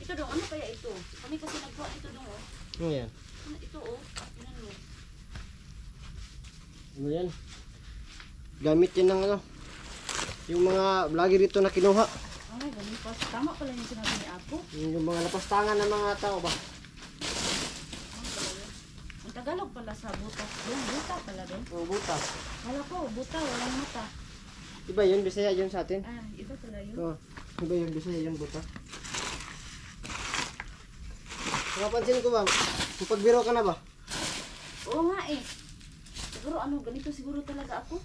Ito dong, ano kaya ito? Kami kasi nagkuha ito dong, oh. Ano yan? Ano ito, oh? Tingnan mo. Ano yan? Gamit yan ng ano? Yung mga vlogger dito na kinuha. Ay, ganun pa. Tama pala yung sinabi ni Apo. Yung mga lapastangan ng mga tao ba? Ang Tagalog pala sa butas. Yung buta pala doon. O, buta. Wala ko, buta, walang mata. Iba yun, Bisaya yun sa atin. Ah, iba pala yun. Oo. Iba yun, Bisaya yun, buta. Napansin ko ba? Pagbiro ka na ba? Oo nga eh. Siguro ano, ganito siguro talaga ako.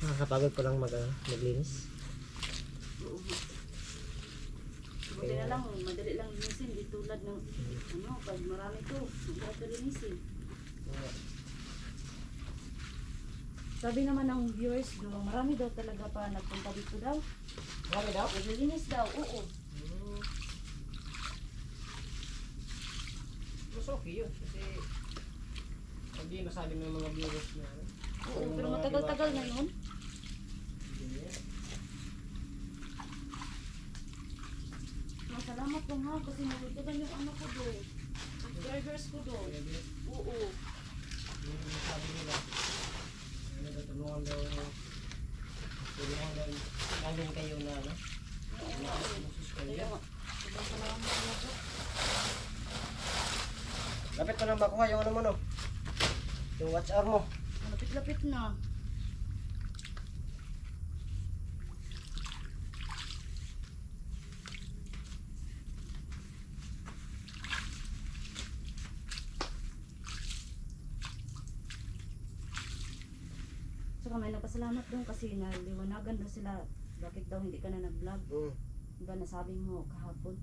Nakakapagod pa lang maglinis. Oo nga. Buti na lang, madali lang linisin. Di tulad ng, ano, pag marami to, hindi ito linisin. Sabi naman ng viewers doon, marami daw talaga pa nagpunta dito daw. Marami daw? Naglilinis daw, oo. Mas okay yun kasi hindi masabi ng mga viewers na Oo, pero matagal-tagal na yun. Masalamat lang ha, kasi nalutagan yung ano ko doon. Subscribers ko doon. Oo. yung sabi nila tulungan daw galing kayo na ano Kaya, sobrang salamat talaga. lapit ko nang makuha yung ano mo no yung watch hour mo. Malapit-lapit na. Saka may nagpasalamat doon kasi naliwanagan daw sila. Bakit daw hindi ka na nag-vlog? Diba nasabi mo kahapon?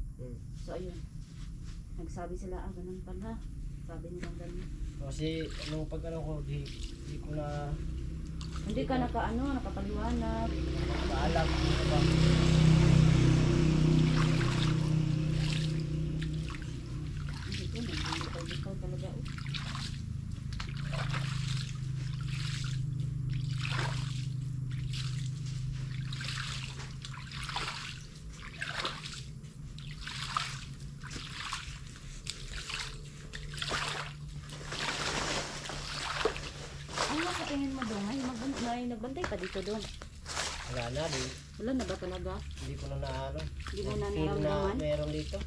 So ayun. Nagsabi sila, ganun pala. Sabi nila ganun. Kasi nung pag ano ko di ko na Hindi ka nakapaliwanag. paalam ano ba Hindi ko, nagbibitaw talaga. Ano sa tingin mo doon? May nagbantay pa dito doon. wala na din Wala na ba talaga? hindi ko na naano Hindi mo na feel na naramdaman? meron dito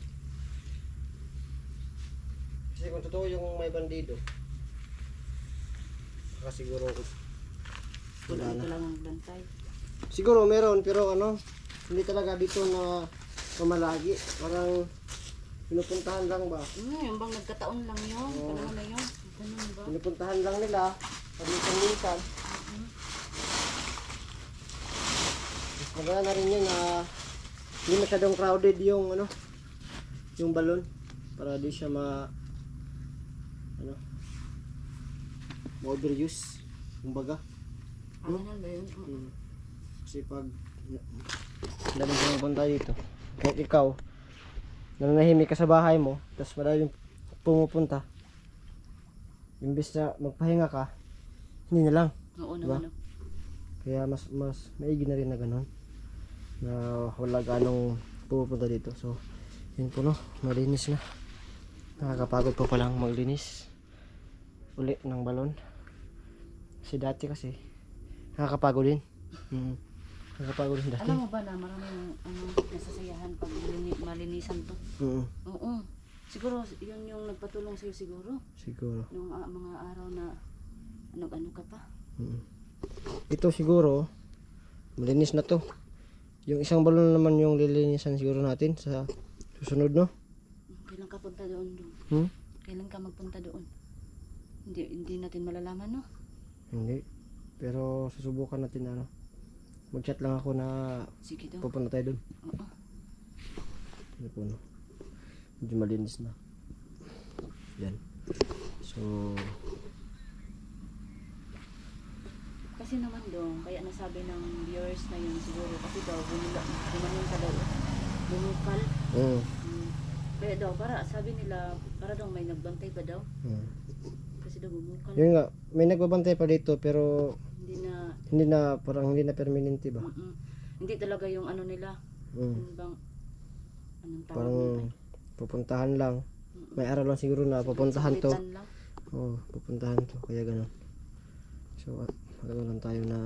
kasi kung totoo yung may bandido baka siguro Wala wala na. lang ang bantay. Siguro meron pero ano hindi talaga dito na mamalagi parang pinupuntahan lang ba Yung bang nagkataon lang yun? Oo. Panahon na yun? Ganun ba? pinupuntahan lang nila paminsan-minsan maganda na rin yun na hindi masyadong crowded yung ano yung balon para di siya ma-overuse kumbaga. Ganun ba yun? Kasi pag daming pumupunta dito kahit ikaw nananahimik ka sa bahay mo tapos maraming pumupunta imbes na magpahinga ka hindi na lang Oo diba? naman. Kaya mas maigi na rin na gano'n na wala ganong pumupunta dito. So yun po no, malinis na. Nakakapagod po palang maglinis uli ng balon kasi dati kasi nakakapagod din. Nakakapagod din dati. Alam mo ba na maraming nasasayahan pag malinisan to? Oo. Siguro yun yung nagpatulong sa'yo siguro. Siguro. Nung mga araw na ano ka pa. Ito siguro malinis na to. Yung isang balon naman yung lilinisan siguro natin sa susunod no. Kailan ka punta doon? Kailan ka magpunta doon? Hindi natin malalaman no? Hindi. Pero susubukan natin ano. Mag-chat lang ako na Sige daw. pupunta tayo doon. Oo. Ano po no. Medyo malinis na. Yan. So Kasi naman doon, kaya nasabi ng viewers na yun siguro kasi daw bumanong ka daw. Bumukal. Kaya daw, sabi nila, para daw may nagbantay pa daw. Kasi daw bumukal. yun nga, may nagbabantay pa dito pero Hindi na parang hindi na permanente ba? hindi talaga yung ano nila, Ano bang, anong tawag Parang nun, ay? pupuntahan lang. May araw lang siguro na pupuntahan to. Saglitan lang. Oo, pupuntahan to. Kaya ganun. So, magano lang tayo na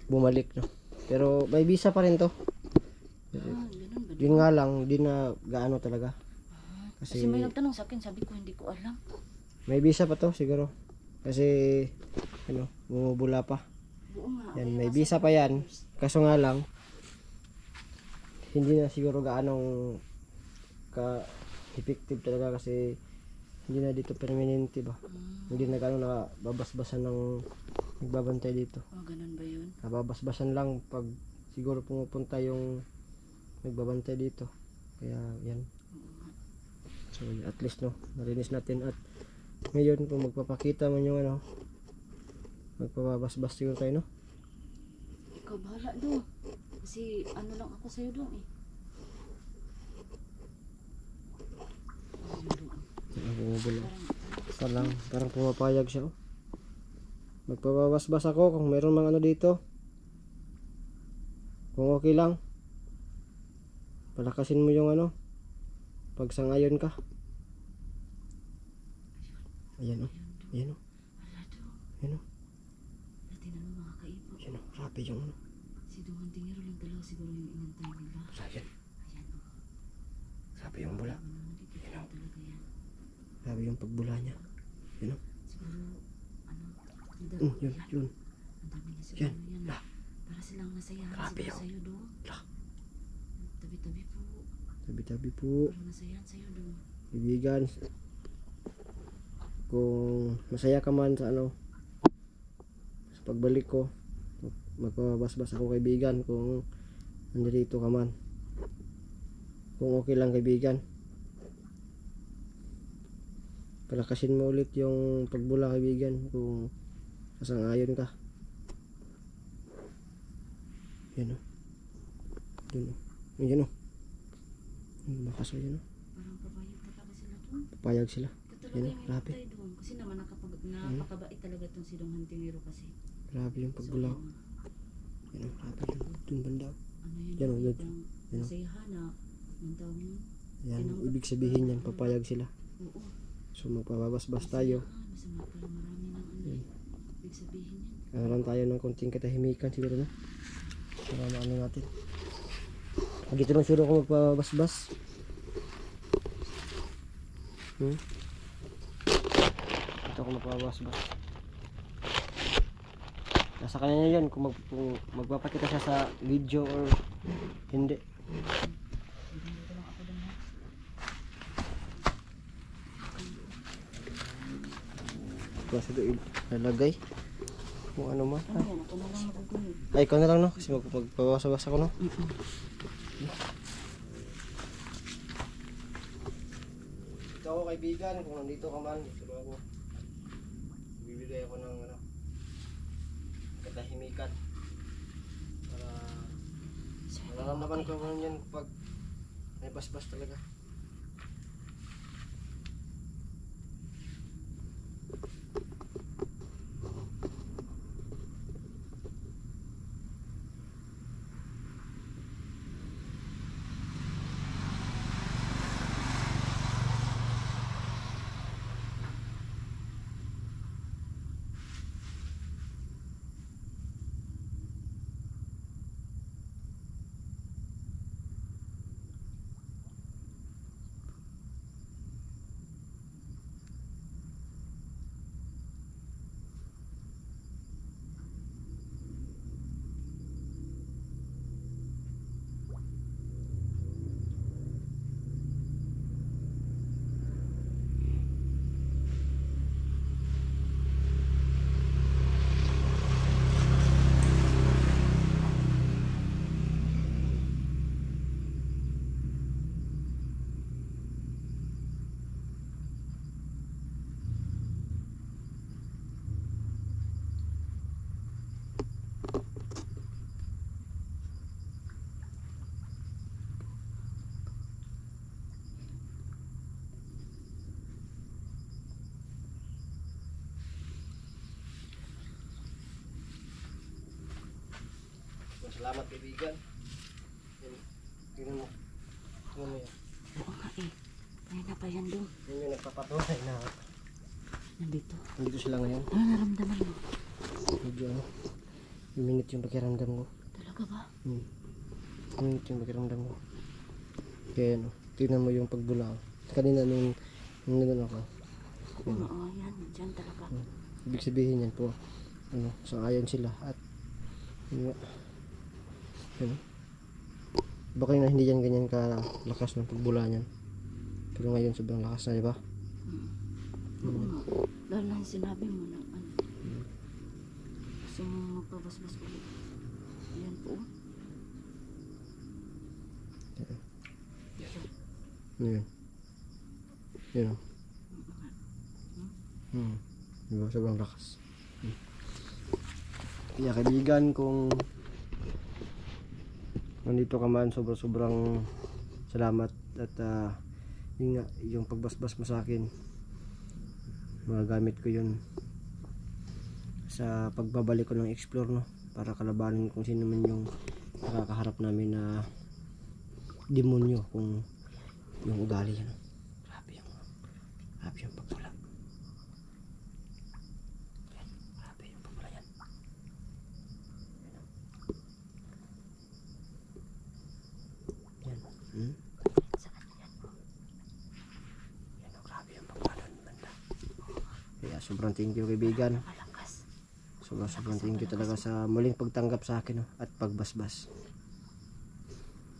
bumalik, no? Pero may visa pa rin to. Ganun ba? Yun nga lang, di na gaano talaga. Kasi may nagtanong sa akin, sabi ko hindi ko alam. May visa pa to siguro. Kasi, ano, bumubula pa. Oo nga. Yan, may visa pa yan. Kaso nga lang, hindi na siguro gaanong ka-effective talaga kasi hindi na dito permanente ba. Hindi na gaano nakababasbasan ng nagbabantay dito. Ganun ba yun? Nababasbasan lang pag siguro pumupunta yung nagbabantay dito. Kaya yan. So at least no, narinis natin at ngayon kung magpapakita man yung ano, magpapabasbas siguro tayo, no? Ikaw bahala do. Kasi ano lang ako sa'yo do eh. Bumubula. Parang pumapayag siya, oh. Magpapabasbas ako kung meron mang ano dito. Kung okay lang, palakasin mo yung ano, pagsangayon ka. Ayan, oh. Ayan, oh. Ayan, oh. Dati na mga kaibo. Ayan, oh. Grabe yung ano. Si Duhan Tingero lang dalawa siguro yung inantay nila. Ayan. Ayan o. Grabe yung bula. Dito talaga yan. Grabe yung pagbula niya. Ayan, oh. Siguro, ano, Yun, yun. ang dami na siguro Yan. yan. Lah. Para silang nasayahan Grabe, siguro oh. sa'yo do. Lah. Tabi-tabi po. Tabi-tabi po. Para nasayahan sa'yo do. Ibigan, kung masaya ka man sa ano, sa pagbalik ko, magpapabasbas ako kaibigan kung nandito ka man, kung okay lang kaibigan, palakasin mo ulit yung pagbula kaibigan kung sasang-ayon ka. Yan o, yun o, yun o, makaso yun o, Parang papayag talaga sila doon. papayag sila. Katulad Yan, yung grabe. inantay doon. Kasi naman napakabait talaga itong si Duhan Tingero kasi. Grabe yung pagbula. Yan o, grabe yun, dun banda. Ano yun? Yan o, yun. Yung Yan o. nasayahan na. Ang tawag yun? Yan, ibig sabihin yan, papayag sila. Oo. So magpapabasbas tayo. Masama pala marami ng ano. Ibig sabihin yan. Karoon tayo ng konting katahimikan siguro na. Para maano natin. Dito lang siguro ako magpapabasbas. Dito ako magpapabasbas. Nasa kanya yan kung magpapakita siya sa video or hindi. Dito lang ako doon ha. Kasi doon ilalagay. Kung ano man. Ano yan? Ako na lang magugunin. Ay, ikaw na lang no. Kasi magpapabasbas ako no. Ito ako kaibigan. Kung nandito ka man. Gusto mo ako. Bibigay ako ng ano. Katahimikan. Para nararamdaman ko naman yan kapag may basbas talaga. Salamat kaibigan. Ayan dong. Yun yung nagpapatunay na nandito sila ngayon. Ano naramdaman mo? Medyo ano, minute yung pakiramdam ko. Talaga ba? Minute yung pakiramdam ko. Kaya ano, tingnan mo yung pagbula. Kanina nung nandun ako. Oo, yan. Diyan talaga. Ibig sabihin yan po, ano, sang-ayon sila at yun nga. Ano? Baka na hindi yan ganyan kalakas ng pagbula niyan. Pero ngayon sobrang lakas na, di ba? Oo nga. Dahil lang sinabi mo na ano. Gusto mo magpabasbas ulit. Ayan po. Yun. Yun o. Diba? Sobrang lakas. Kaya kaibigan, kung nandito ka man, sobrang salamat. At yun nga, yung pagbasbas mo sa akin, magagamit ko yun sa pagbabalik ko ng explore, no? Para kalabanin kung sino man yung nakakaharap namin na demonyo, kung yung ugali yan. Grabe yung pagpula. Grabe yung pagpula yan. Yan. Yan o, grabe yung pagpula doon, banda. Kaya sobrang thank you kaibigan. Sobrang thank you talaga sa muling pagtanggap sa akin, no? At pagbasbas.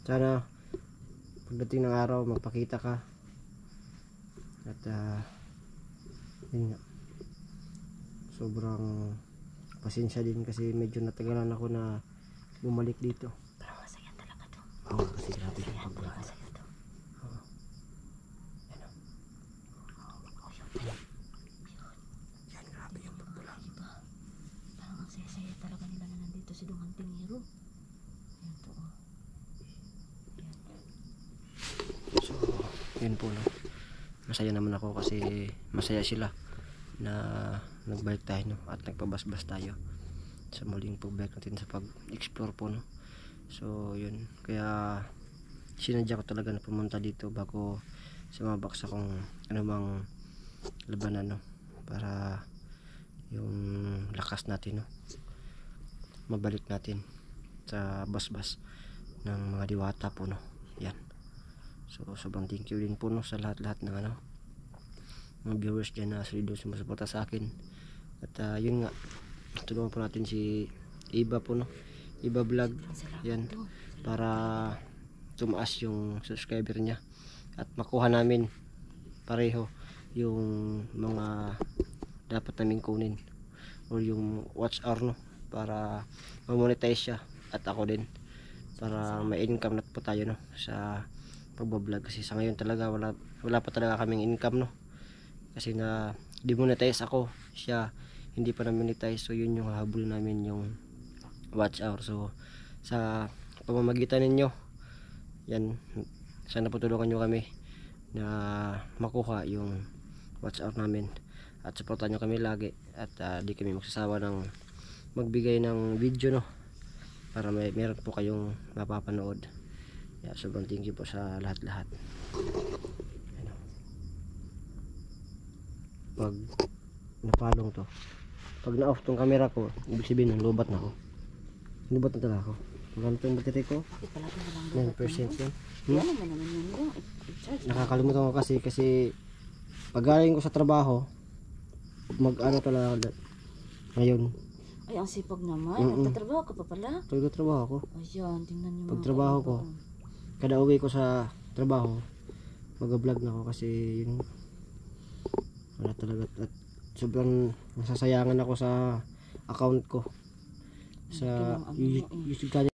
Sana pagdating ng araw magpakita ka. At yun nga, sobrang pasensya din kasi medyo natagalan ako na bumalik dito. Pero masaya talaga to. Oo, kasi grabe yung pagbula. Masaya to. Oo. Yan o. Yan, grabe yung pagbula. Parang ang saya-saya talaga nila na nandito si Dong Antingero. Ayan to. So, yun po, no. Masaya naman ako kasi masaya sila na nagbalik tayo, no, at nagpabasbas tayo sa muling pagbalik natin sa pag-explore po, no. So yun, kaya sinadya ko talaga na pumunta dito bago sumabak sa kung anumang labanan, no, para yung lakas natin, no, mabalik natin sa basbas ng mga diwata po, no. Yan. So sobrang thank you din po, no, sa lahat-lahat ng ano, mga viewers dyan na solido sumusuporta sa akin. At yun nga, tulungan po natin si Iba po, no, Iba Vlog. Yan, para tumaas yung subscriber niya at makuha namin pareho yung mga dapat namin kunin or yung watch hour, no, para ma-monetize siya at ako din para may income na po tayo, no, sa pagbablog. Kasi sa ngayon talaga wala pa talaga kaming income, no, kasi na demonetize ako, siya hindi pa na monetize. So yun yung habol namin, yung watch hour. So sa pamamagitan ninyo yan, sana po tulungan nyo kami na makuha yung watch hour namin at supportan nyo kami lagi. At di kami magsasawa ng magbigay ng video, no, para meron po kayong mapapanood. Sobrang thank you po sa lahat-lahat. Pag napalong to, pag na-off tong camera ko, ibig sabihin lubat na ako. Lubat na talaga ako. Magkano itong battery ko? 9% yan. Ano mo naman yun yung i-charge? Nakakalimutan ko kasi pag galing ko sa trabaho, mag-ano talaga ngayon. Ay, ang sipag naman. Nagtatrabaho ka pa pala? Trabaho ako. Ayan, tingnan niyo mga Pagtrabaho ko, kada uwi ko sa trabaho, mag-vlog na ako kasi yun, wala talaga. At sobrang nasasayangan ako sa account ko sa YouTube channel.